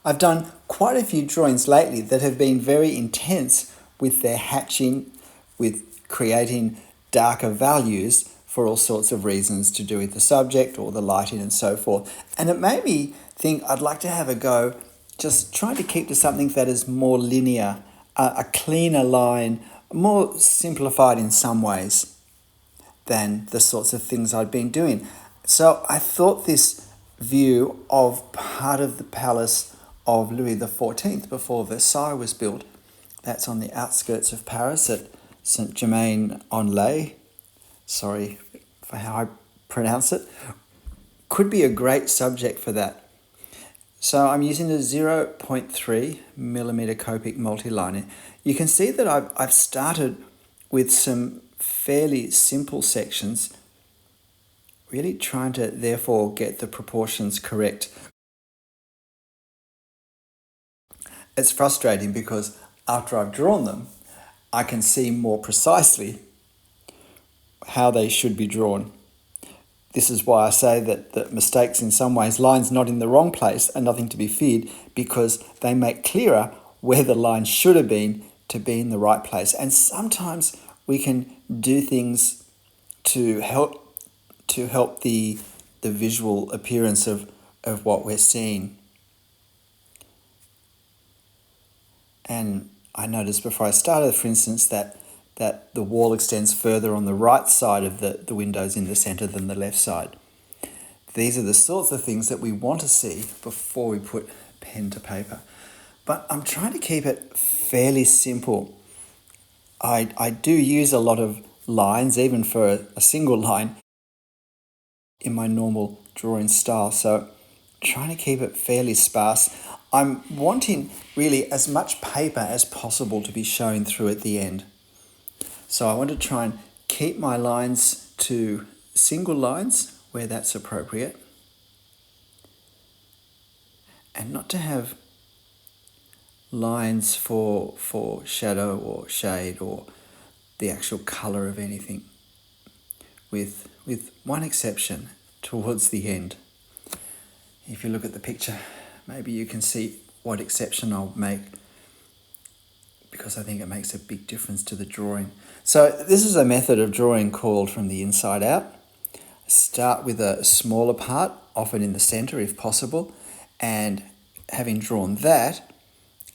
I've done quite a few drawings lately that have been very intense with their hatching, with creating darker values for all sorts of reasons to do with the subject or the lighting and so forth. And it made me think I'd like to have a go just trying to keep to something that is more linear, a cleaner line, more simplified in some ways than the sorts of things I'd been doing. So I thought this view of part of the palace of Louis XIV before Versailles was built, that's on the outskirts of Paris at Saint-Germain-en-Laye, sorry for how I pronounce it, could be a great subject for that. So I'm using a 0.3 millimeter Copic multiliner. You can see that I've started with some fairly simple sections, really trying to therefore get the proportions correct. It's frustrating because after I've drawn them, I can see more precisely how they should be drawn. This is why I say that mistakes in some ways, lines not in the wrong place, are nothing to be feared, because they make clearer where the line should have been to be in the right place. And sometimes we can do things to help the visual appearance of what we're seeing. And I noticed before I started, for instance, that the wall extends further on the right side of the windows in the centre than the left side. These are the sorts of things that we want to see before we put pen to paper. But I'm trying to keep it fairly simple. I do use a lot of lines, even for a single line, in my normal drawing style. So trying to keep it fairly sparse. I'm wanting really as much paper as possible to be shown through at the end. So I want to try and keep my lines to single lines where that's appropriate, and not to have lines for shadow or shade or the actual colour of anything, with one exception towards the end. If you look at the picture, maybe you can see what exception I'll make, because I think it makes a big difference to the drawing. So this is a method of drawing called from the inside out. Start with a smaller part, often in the centre if possible, and having drawn that,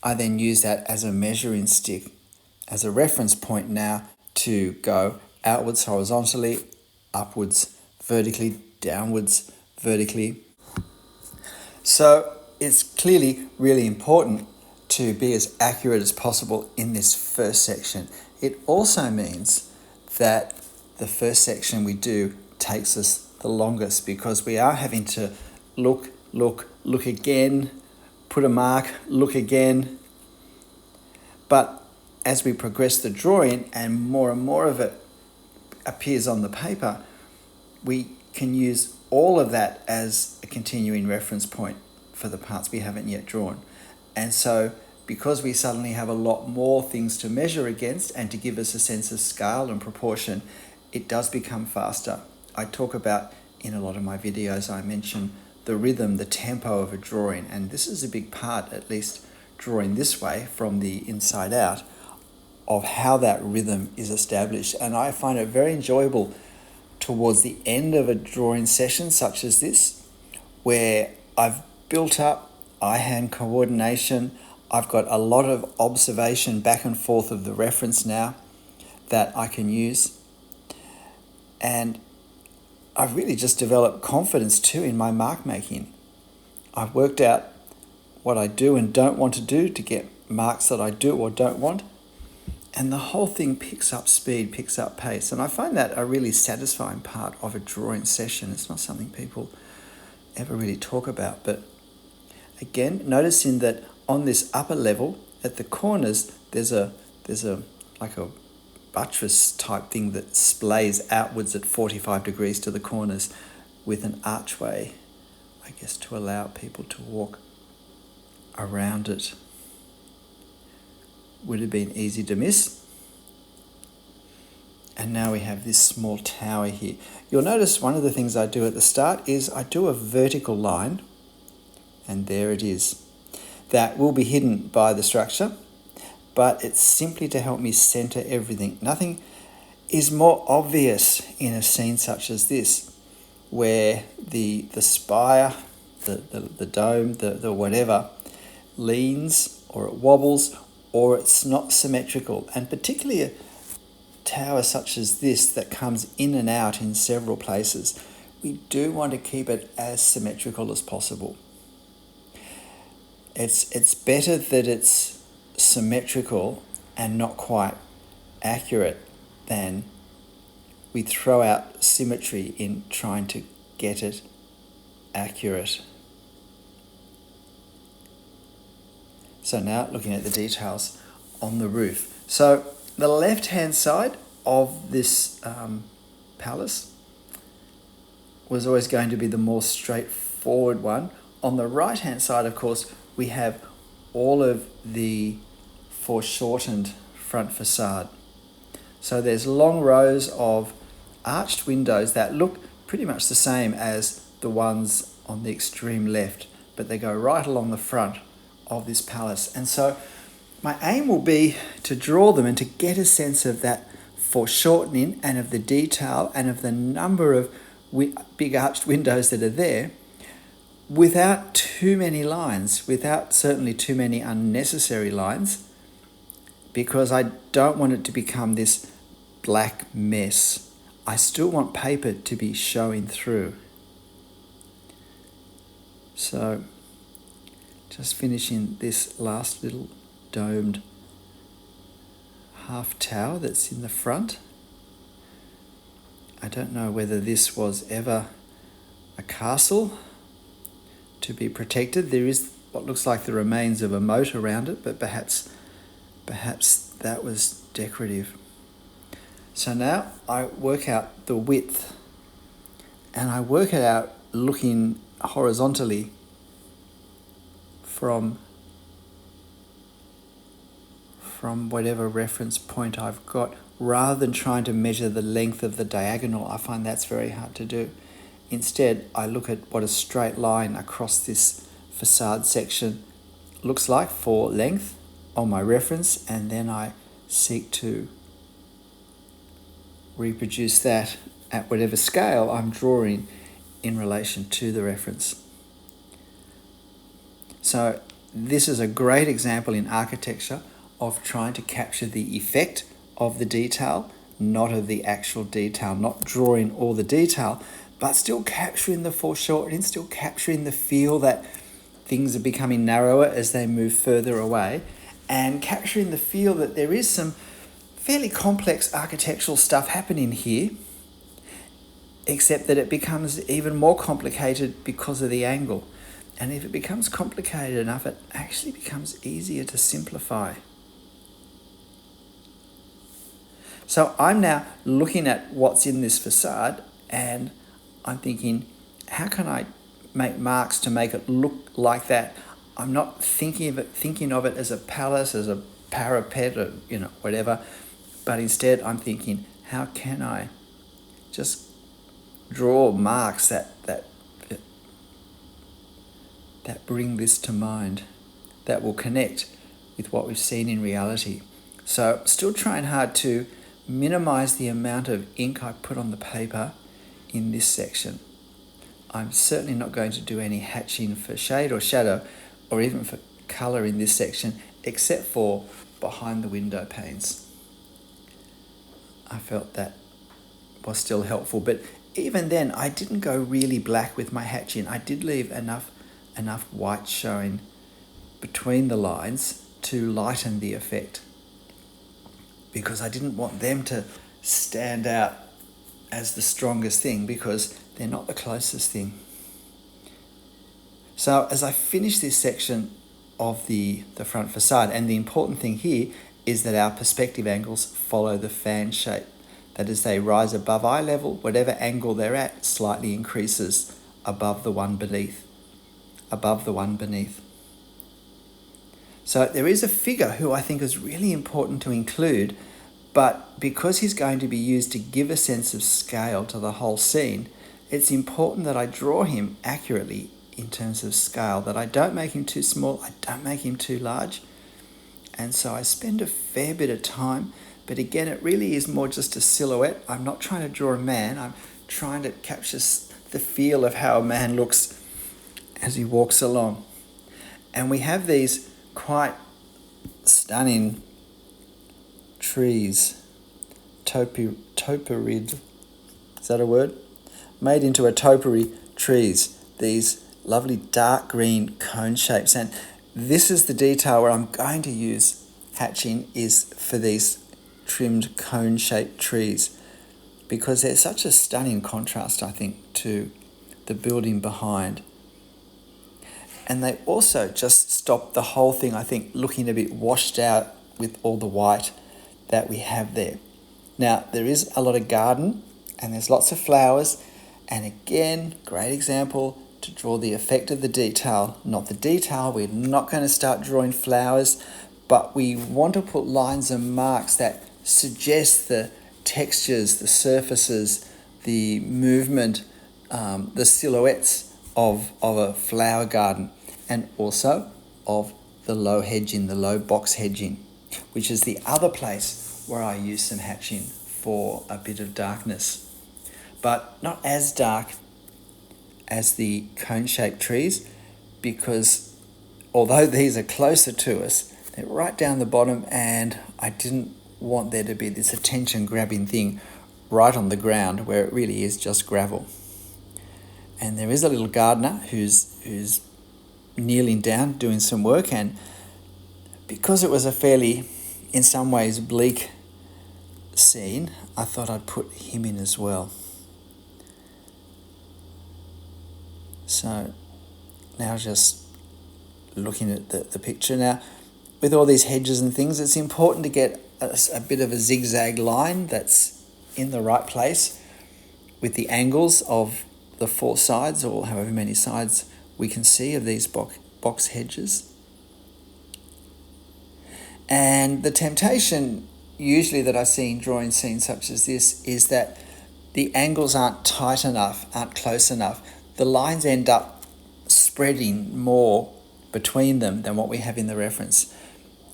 I then use that as a measuring stick, as a reference point now to go outwards horizontally, upwards vertically, downwards vertically. So it's clearly really important to be as accurate as possible in this first section. It also means that the first section we do takes us the longest, because we are having to look again, put a mark, look again. But as we progress the drawing and more of it appears on the paper, we can use all of that as a continuing reference point for the parts we haven't yet drawn. And so because we suddenly have a lot more things to measure against and to give us a sense of scale and proportion, it does become faster. I talk about, in a lot of my videos, I mention the rhythm, the tempo of a drawing, and this is a big part, at least drawing this way from the inside out, of how that rhythm is established. And I find it very enjoyable towards the end of a drawing session such as this, where I've built up eye-hand coordination. I've got a lot of observation back and forth of the reference now that I can use. And I've really just developed confidence too in my mark making. I've worked out what I do and don't want to do to get marks that I do or don't want. And the whole thing picks up speed, picks up pace. And I find that a really satisfying part of a drawing session. It's not something people ever really talk about. But again, noticing that on this upper level, at the corners, there's a like a buttress type thing that splays outwards at 45 degrees to the corners with an archway, I guess, to allow people to walk around it. Would have been easy to miss. And now we have this small tower here. You'll notice one of the things I do at the start is I do a vertical line, and there it is. that will be hidden by the structure, but it's simply to help me center everything. Nothing is more obvious in a scene such as this, where the spire, the dome, the whatever, leans or it wobbles or it's not symmetrical. And particularly a tower such as this that comes in and out in several places, we do want to keep it as symmetrical as possible. It's better that it's symmetrical and not quite accurate than we throw out symmetry in trying to get it accurate. So now looking at the details on the roof. So the left-hand side of this palace was always going to be the more straightforward one. On the right-hand side, of course, we have all of the foreshortened front facade. So there's long rows of arched windows that look pretty much the same as the ones on the extreme left, but they go right along the front of this palace. And so my aim will be to draw them and to get a sense of that foreshortening and of the detail and of the number of big arched windows that are there, without too many lines, without certainly too many unnecessary lines, because I don't want it to become this black mess. I still want paper to be showing through. So just finishing this last little domed half tower that's in the front. I don't know whether this was ever a castle to be protected. There is what looks like the remains of a moat around it, but perhaps that was decorative. So now I work out the width, and I work it out looking horizontally from whatever reference point I've got, rather than trying to measure the length of the diagonal. I find that's very hard to do. Instead, I look at what a straight line across this facade section looks like for length on my reference, and then I seek to reproduce that at whatever scale I'm drawing in relation to the reference. So this is a great example in architecture of trying to capture the effect of the detail, not of the actual detail, not drawing all the detail, but still capturing the foreshortening, still capturing the feel that things are becoming narrower as they move further away, and capturing the feel that there is some fairly complex architectural stuff happening here, except that it becomes even more complicated because of the angle. And if it becomes complicated enough, it actually becomes easier to simplify. So I'm now looking at what's in this facade, and I'm thinking, how can I make marks to make it look like that? I'm not thinking of it as a palace, as a parapet, or whatever, but instead I'm thinking, how can I just draw marks that bring this to mind, that will connect with what we've seen in reality. So still trying hard to minimize the amount of ink I put on the paper in this section. I'm certainly not going to do any hatching for shade or shadow or even for color in this section, except for behind the window panes. I felt that was still helpful, but even then I didn't go really black with my hatching. I did leave enough white showing between the lines to lighten the effect, because I didn't want them to stand out as the strongest thing, because they're not the closest thing. So as I finish this section of the front facade, and the important thing here is that our perspective angles follow the fan shape. That is, they rise above eye level, whatever angle they're at slightly increases above the one beneath. So there is a figure who I think is really important to include, but because he's going to be used to give a sense of scale to the whole scene, it's important that I draw him accurately in terms of scale, that I don't make him too small, I don't make him too large. And so I spend a fair bit of time, but again, it really is more just a silhouette. I'm not trying to draw a man, I'm trying to capture the feel of how a man looks as he walks along. And we have these quite stunning trees, topiary, is that a word? Made into a topiary trees, these lovely dark green cone shapes. And this is the detail where I'm going to use hatching, is for these trimmed cone shaped trees, because they're such a stunning contrast, I think, to the building behind. And they also just stop the whole thing, I think, looking a bit washed out with all the white that we have there. Now, there is a lot of garden and there's lots of flowers. And again, great example to draw the effect of the detail, not the detail. We're not going to start drawing flowers, but we want to put lines and marks that suggest the textures, the surfaces, the movement, the silhouettes of a flower garden, and also of the low hedging, the low box hedging, which is the other place where I use some hatching for a bit of darkness. But not as dark as the cone-shaped trees, because although these are closer to us, they're right down the bottom, and I didn't want there to be this attention-grabbing thing right on the ground where it really is just gravel. And there is a little gardener who's kneeling down doing some work, and because it was a fairly, in some ways, bleak scene, I thought I'd put him in as well. So now just looking at the picture. Now, with all these hedges and things, it's important to get a bit of a zigzag line that's in the right place with the angles of the four sides, or however many sides we can see of these box hedges. And the temptation usually that I see in drawing scenes such as this is that the angles aren't tight enough, aren't close enough. The lines end up spreading more between them than what we have in the reference.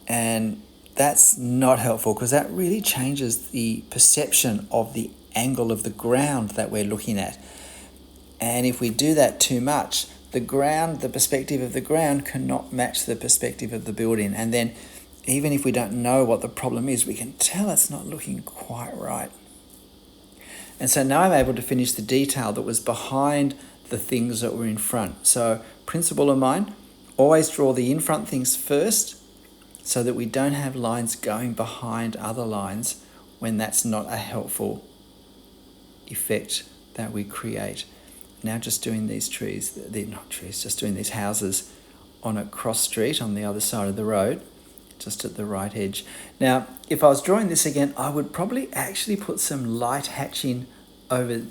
And that's not helpful, because that really changes the perception of the angle of the ground that we're looking at. And if we do that too much, the perspective of the ground cannot match the perspective of the building. And then even if we don't know what the problem is, we can tell it's not looking quite right. And so now I'm able to finish the detail that was behind the things that were in front. So principle of mine, always draw the in-front things first so that we don't have lines going behind other lines when that's not a helpful effect that we create. Now just doing these just doing these houses on a cross street on the other side of the road, just at the right edge. Now, if I was drawing this again, I would probably actually put some light hatching over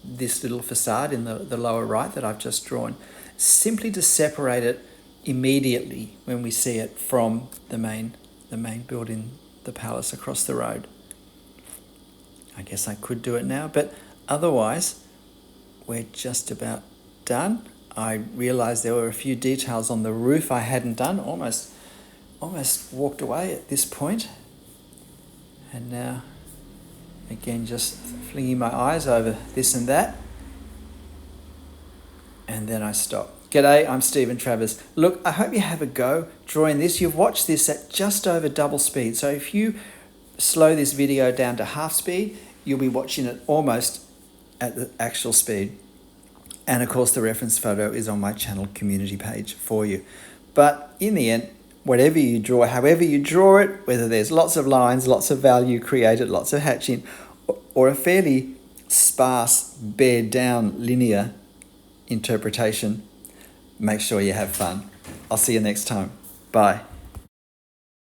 this little facade in the lower right that I've just drawn, simply to separate it immediately when we see it from the main building, the palace across the road. I guess I could do it now, but otherwise we're just about done. I realised there were a few details on the roof I hadn't done, almost walked away at this point. And now, again, just flinging my eyes over this and that. And then I stop. G'day, I'm Stephen Travers. Look, I hope you have a go drawing this. You've watched this at just over double speed. So if you slow this video down to half speed, you'll be watching it almost at the actual speed. And of course, the reference photo is on my channel community page for you. But in the end, whatever you draw, however you draw it, whether there's lots of lines, lots of value created, lots of hatching, or a fairly sparse, bared down linear interpretation, make sure you have fun. I'll see you next time. Bye.